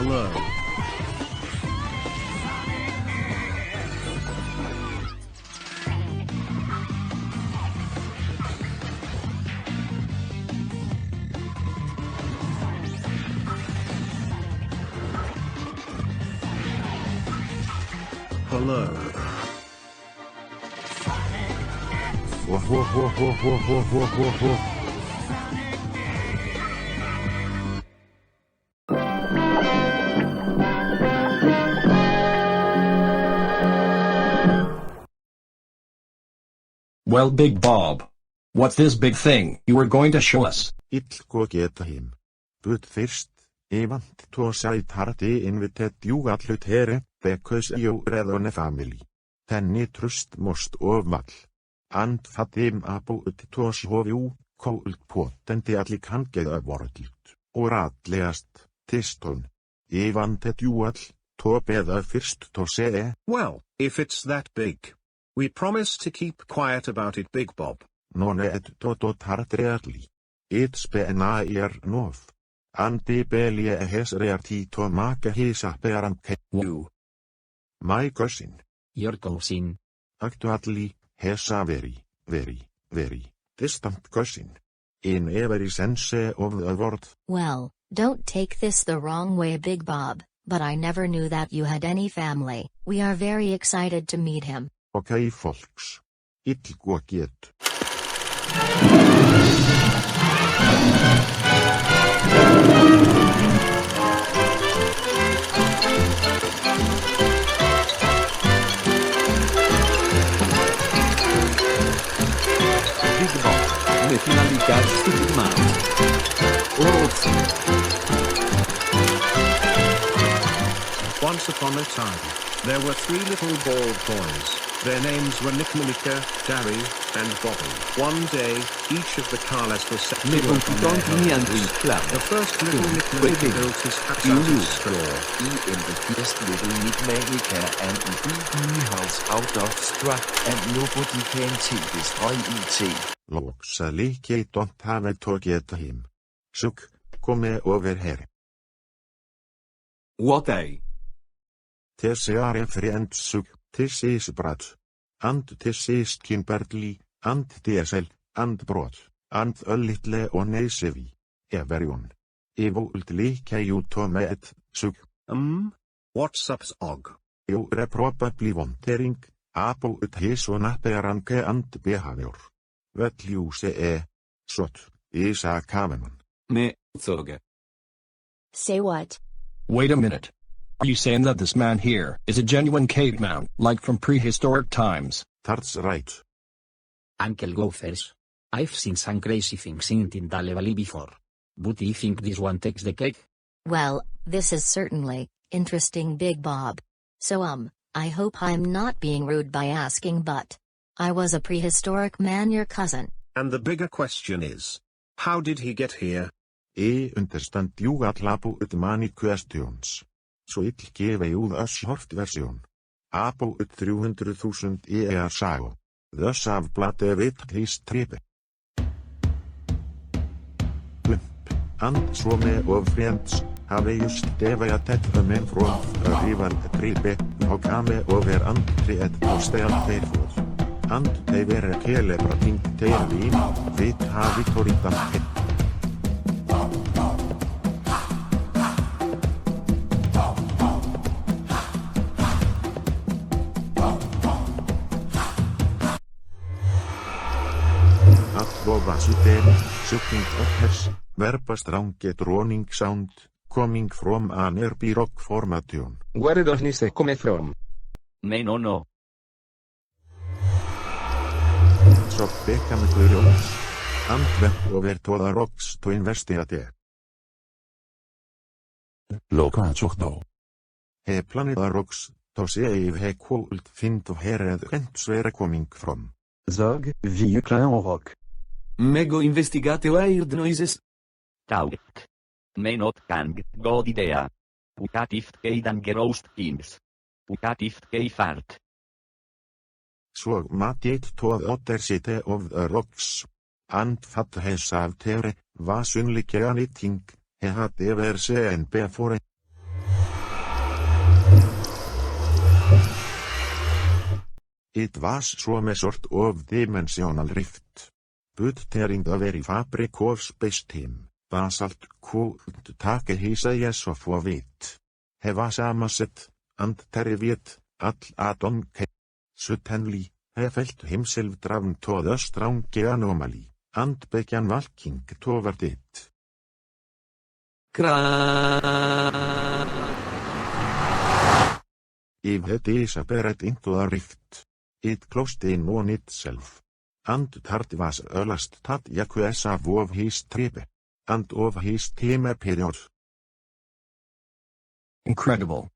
Hello. Hello. Whoa, whoa, whoa, whoa, whoa, whoa, whoa, whoa, whoa. Well, Big Bob. What's this big thing you were going to show us? Gå geta him. But first, want to say hearty invited you all here, because you are on a family. Tenny trust most of all. And that him about to show you, cold potentially can't get a word. Or at least, Tiston. Wanted you all to be the first to say. Well, if it's that big. We promise to keep quiet about it, Big Bob. No net to hardly. It's been a year north. And the belly has rarity to make his appearance. You. My cousin. Your cousin. Actually, has a very, very, very distant cousin. In every sense of the word. Well, don't take this the wrong way, Big Bob, but I never knew that you had any family. We are very excited to meet him. Okay, folks. Gå get. Big Bob, le finalità stigmate. Once upon a time, there were 3 little bald boys. Their names were Nick, Monica, Gary, and Bobby. One day, each of the Carles was set to Mais work on their computons homes. in club. The first little Nick Monica built his house out of straw. He in the first little Nick Monica and he built new house out of straw and nobody can destroy it. Looks like I don't have to get him. Suk, come over here. What a? This are friends, Suk. This is Brad. And this is Kimberly, and DSL, and Brod, and a little on a CV. Everyone. I would like you to meet, Suk. What's up, Og? You are probably wondering about his own appearance and behavior. What you say, Sot, is a caveman. Me, Zoge. Say what? Wait a minute. Are you saying that this man here is a genuine caveman, like from prehistoric times? That's right. Uncle Gophers. I've seen some crazy things in Tindale Valley before. But I think this one takes the cake. Well, this is certainly interesting, Big Bob. So I hope I'm not being rude by asking, but I was a prehistoric man, your cousin. And the bigger question is, how did he get here? I understand you all about many questions. So I'll give you a short version. About 300,000 years ago. Thus have blood with his tribe. And so many of friends have used deviated a man from a rival tribe who came over and tried to steal their food. And they were celebrating their win with a victory dance. Shooting uppers, verpa strange droning sound, coming from a nearby rock formation. Where does this come from? Me no. So became curious, and went over to the rocks to investigate. Look at though. He planned the rocks to see if he could find where the vents were coming from. Zog, wie klein rock. Mego investigate weird noises. Tauk. Me not kang, god idea. Pukatift kei dan geroust kings. Pukatift kei fart. So matted to the other side of the rocks. And that he saved her, was only anything he had ever seen before. It was some sort of dimensional rift. But tearing the very fabric of space-time, basalt could take his eyes off of it. He was amazed, and terrified, at Adam K. Suddenly, he felt himself drawn to the strong anomaly, and began walking toward it. If he disappeared into the rift, it closed in on itself. And that was the last that Yakuza of his trip, and of his time period. Incredible.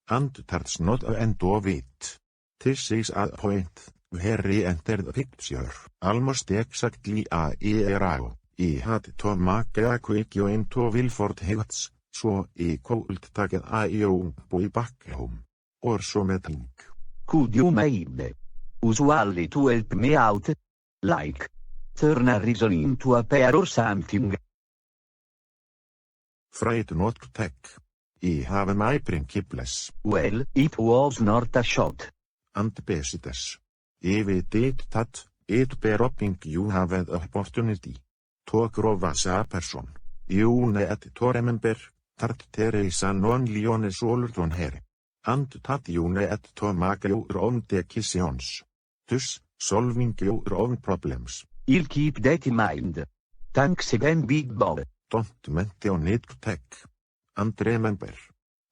And that's not the end of it. This is a point where he entered the picture, almost exactly a year ago. He had to make a quick into Wilford Heights, so he could take a young boy back home. Or something. Could you maybe usually to help me out? Like, turn a reason into a pair or something? Afraid not to take. I have my principles. Well, it was not a shot. And besides, if it did that, it being you have an opportunity to grow as a person. You need to remember that there is an only one soul on here. And that you need to make your own decisions. Thus, solving your own problems. I'll keep that in mind. Thanks again, Big Bob. Don't mention on it to take. And remember,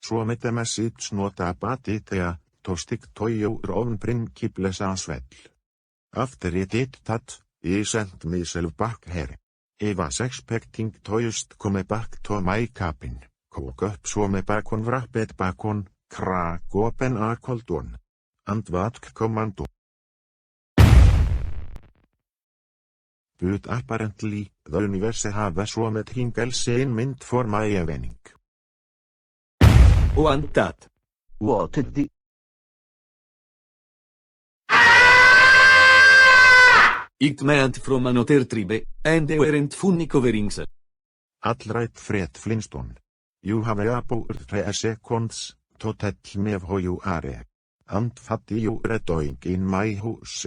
so the message not a bad idea to stick to your own principles as well. After it did that, I sent myself back here. I was expecting to just come back to my cabin, cook up some bacon wrapped bacon, crack open a cold one, and what commando. But apparently, the universe have something else in mind for my evening. Want that? What the? It meant from another tribe, and they weren't funny coverings. Alright, Fred Flintstone. You have about 3 seconds to tell me who you are, and what you are doing in my house.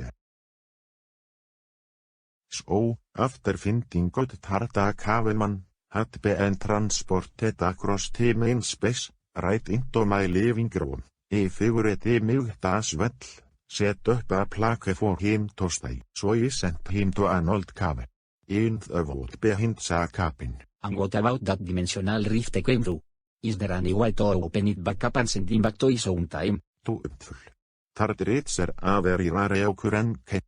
So, after finding out that Caveman had been transported across time in space, right into my living room, I figured I might as well set up a plaque for him to stay. So I sent him to an old cave in the wood behind the cabin. And what about that dimensional rift I came through? Is there any way to open it back up and send him back to his own time? To uppfull. Tardrates a very rare occurrence,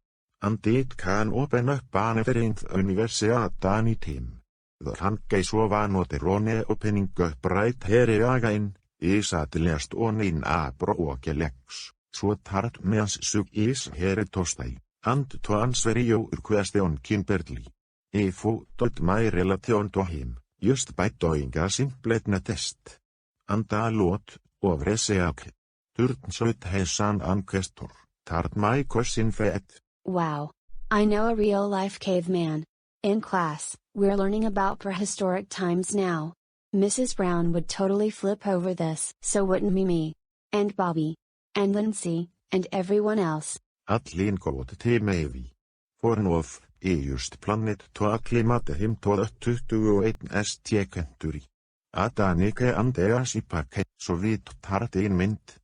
and it can open up an event universe at any time. The case of another one opening up right here again is at least one in a broken-legs. So that means is here to stay. And to answer your question, Kimberly, I found my relation to him just by doing a simple test. And a lot of research turns out has an answer. That my question fed. Wow. I know a real-life caveman. In class, we're learning about prehistoric times now. Mrs. Brown would totally flip over this. So wouldn't me. And Bobby. And Lindsay, and everyone else. Allin god til mevi. For of, just planned to acclimate him to the 21 century. Adanike and Easipakke, so vidt tart in mint,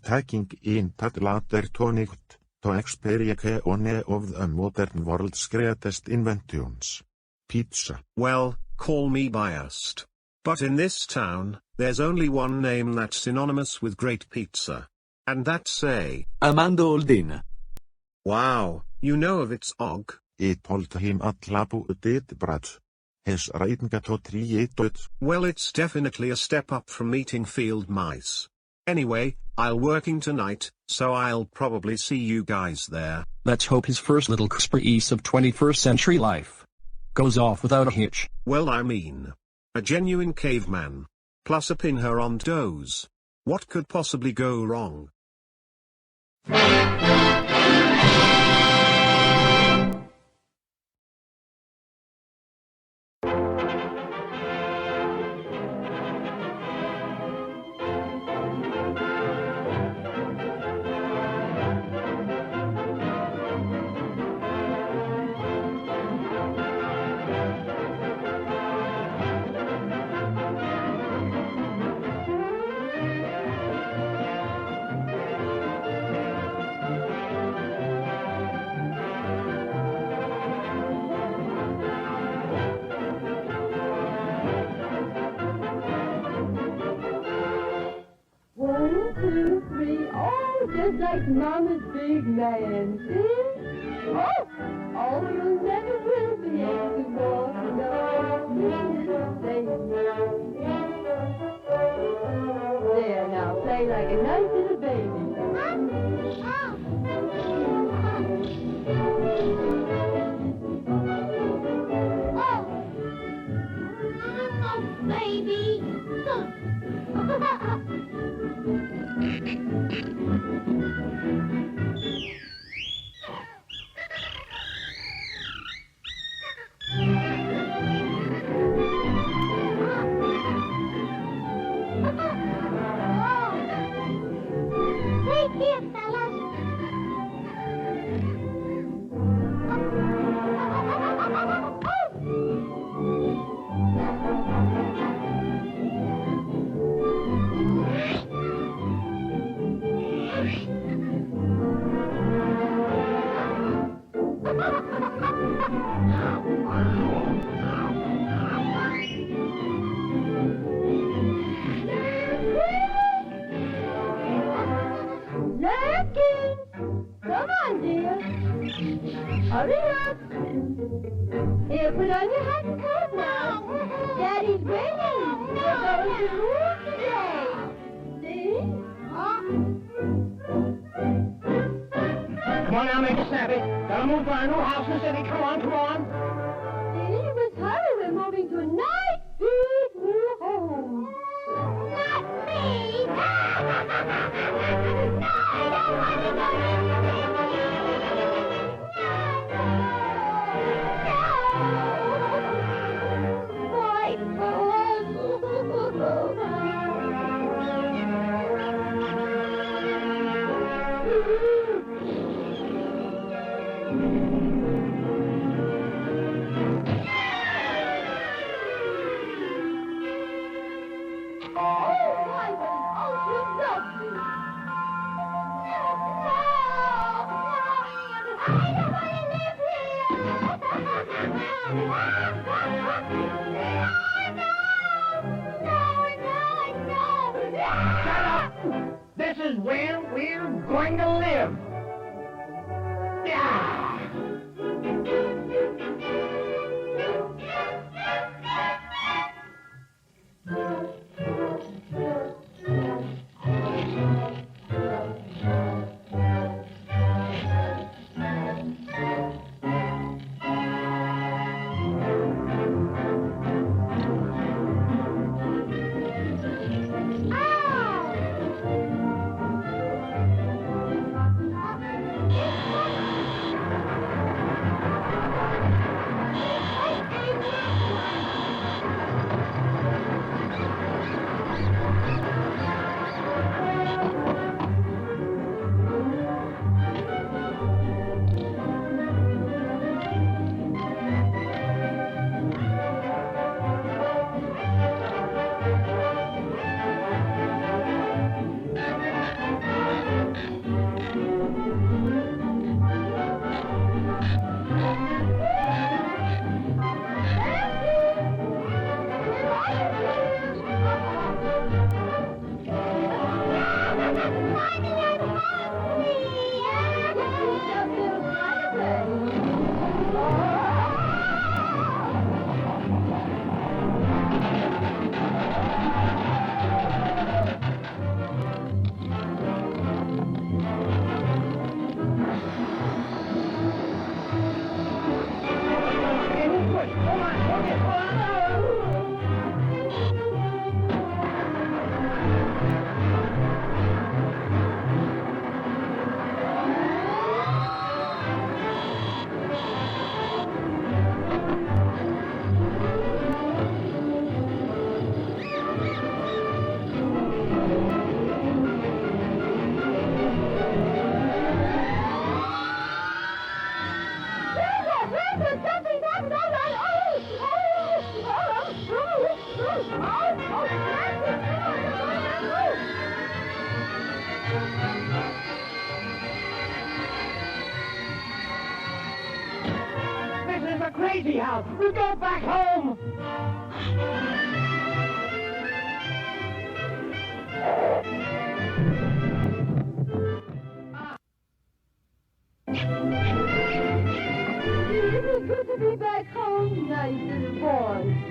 taking in that later tonight, to experience one of the modern world's greatest inventions. Pizza. Well, call me biased. But in this town, there's only one name that's synonymous with great pizza. And that's Amanda Holden. Wow, you know of its og? It told him at labu did brad. His writing to three it. Well, it's definitely a step up from eating field mice. Anyway, I'll working tonight, so I'll probably see you guys there. Let's hope his first little piece of 21st century life goes off without a hitch. Well, I mean, a genuine caveman, plus a pin her on toes. What could possibly go wrong? Mama's big man, see? Oh, you never will be able to walk, no, Mrs. Baby. There, now, play like a nice little baby. Baby. Take care, fellas. Come on, dear. Hurry up. Here, put on your hat and coat now. Daddy's waiting. We're going to move today. See? Come on now, make it snappy. Gotta move to our new house in the city. Come on, come on. See, you must hurry. We're moving to a nice, big new home. Not me. No, I don't want to go. This is where we're going to live. Yeah. This is a crazy house. We'll go back home. good to be back home, nice little boy.